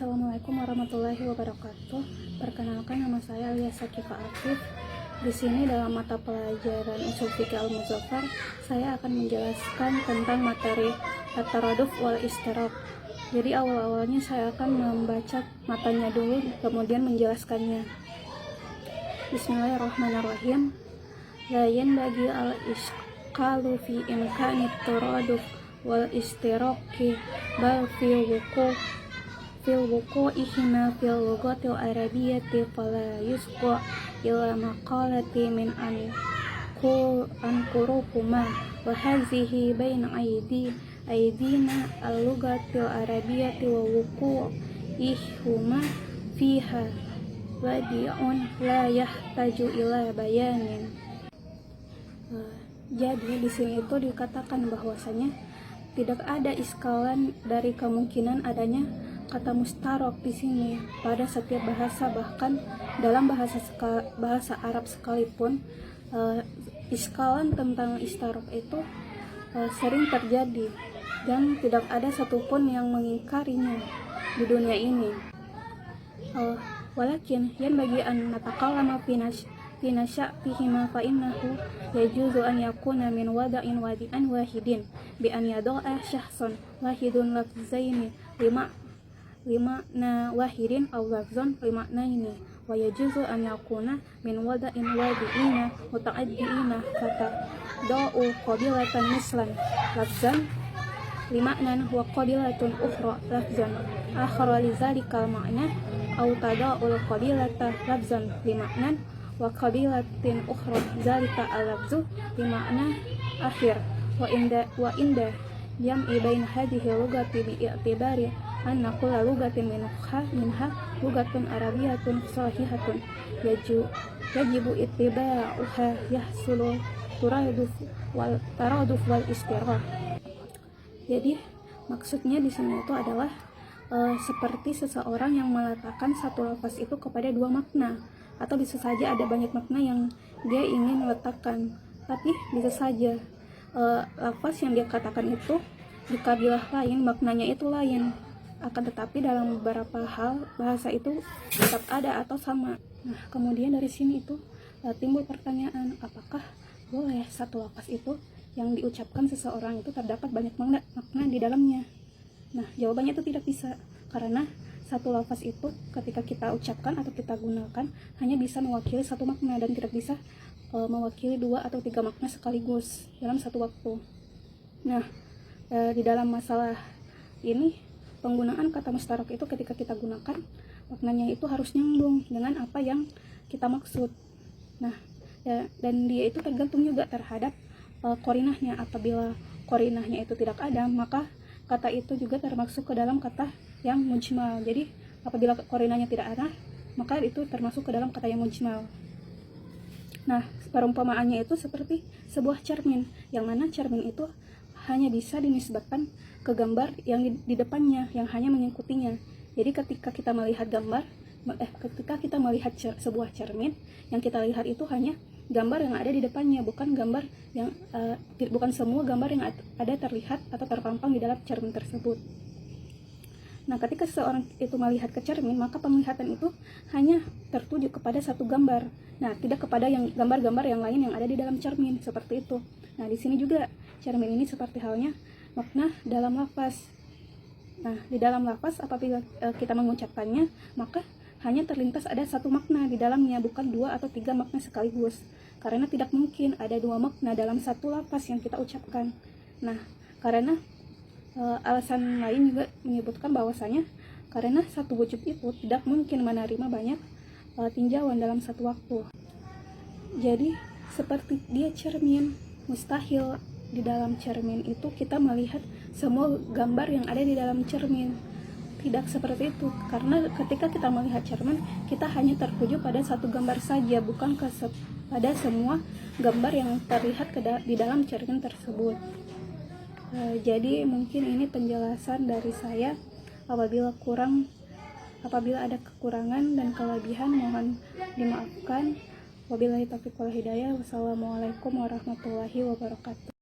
Assalamualaikum warahmatullahi wabarakatuh. Perkenalkan, nama saya Alia Sakifa Afif. Di sini dalam mata pelajaran Ushul Fiqh Al-Muzaffar, saya akan menjelaskan tentang materi at-taraduf wal istiraq. Jadi awal-awalnya saya akan membaca matanya dulu, kemudian menjelaskannya. Bismillahirrahmanirrahim. La yanbaghi al-ishqalu fi imkani at-taraduf wal istiraqi bal fil wuqu'ihima fil lughatil arabiyyati fala yusqa ila maqalati min ankurukuma wa hazihi baina aydina al-lughatil arabiyyati wa wuqu'ihuma fiha wadi'un la yahtaju ila bayanin. Jadi di sini itu dikatakan bahwasanya tidak ada iskalan dari kemungkinan adanya kata mustarok di sini pada setiap bahasa, bahkan dalam bahasa Arab sekalipun iskalan tentang istarok itu sering terjadi dan tidak ada satupun yang mengingkarinya di dunia ini. Walakin yang bagi an natakallama fi nasya'tihima fa innahu yajuzu an yakuna min wadi'an wahidin bi an yada'a syahsun wahidun lafzaini lima'na wahidin aw lafzan lima'naini wa yajuzu an yakuna min wadi'ina muta'addiina kata da'u qabilatan mislan lafzan lima'nan wa qabilatun ukhra lafzan akhara lizalikal ma'na aw tada'ul qabilata lafzan lima'nan wa qabilatin ukhra zalika al-lafzu lima'na akhir wa inda jam'i bain hadhihi lugati bi i'tibari anna kulla lugatin minha lugatun arabiyyatun sahihatun yajibu ittiba'uha yahsulu taraduf wal istiraq. Jadi maksudnya di sini itu adalah seperti seseorang yang meletakkan satu lafaz itu kepada dua makna, atau bisa saja ada banyak makna yang dia ingin letakkan, tapi bisa saja lafaz yang dia katakan itu di kabilah lain maknanya itu lain, akan tetapi dalam beberapa hal bahasa itu tetap ada atau sama. Nah, kemudian dari sini itu timbul pertanyaan, apakah boleh satu lafaz itu yang diucapkan seseorang itu terdapat banyak makna di dalamnya? Nah, jawabannya itu tidak bisa, karena satu lafaz itu ketika kita ucapkan atau kita gunakan hanya bisa mewakili satu makna dan tidak bisa mewakili dua atau tiga makna sekaligus dalam satu waktu. Nah, di dalam masalah ini penggunaan kata mustarok itu ketika kita gunakan maknanya itu harus nyambung dengan apa yang kita maksud. Nah, dan dia itu tergantung juga terhadap qorinahnya. Apabila qorinahnya itu tidak ada, maka kata itu juga termasuk ke dalam kata yang mujmal. Jadi apabila qorinahnya tidak ada, maka itu termasuk ke dalam kata yang mujmal. Nah, perumpamaannya itu seperti sebuah cermin, yang mana cermin itu hanya bisa dinisbatkan ke gambar yang di depannya, yang hanya mengikutinya. Jadi ketika kita melihat sebuah cermin, yang kita lihat itu hanya gambar yang ada di depannya, bukan gambar yang bukan semua gambar yang ada terlihat atau terpampang di dalam cermin tersebut. Nah, ketika seseorang itu melihat ke cermin, maka penglihatan itu hanya tertuju kepada satu gambar. Nah, tidak kepada yang gambar-gambar yang lain yang ada di dalam cermin, seperti itu. Nah, di sini juga cermin ini seperti halnya makna dalam lafaz. Nah, di dalam lafaz apabila kita mengucapkannya, maka hanya terlintas ada satu makna di dalamnya, bukan dua atau tiga makna sekaligus. Karena tidak mungkin ada dua makna dalam satu lafaz yang kita ucapkan. Nah, karena alasan lain juga menyebutkan bahwasanya karena satu wujud itu tidak mungkin menerima banyak tinjauan dalam satu waktu. Jadi seperti dia cermin, mustahil di dalam cermin itu kita melihat semua gambar yang ada di dalam cermin. Tidak seperti itu, karena ketika kita melihat cermin, kita hanya tertuju pada satu gambar saja, bukan pada semua gambar yang terlihat di dalam cermin tersebut. Jadi mungkin ini penjelasan dari saya. Apabila ada kekurangan dan kelebihan mohon dimaafkan. Wabillahi taufiq wal hidayah. Wassalamualaikum warahmatullahi wabarakatuh.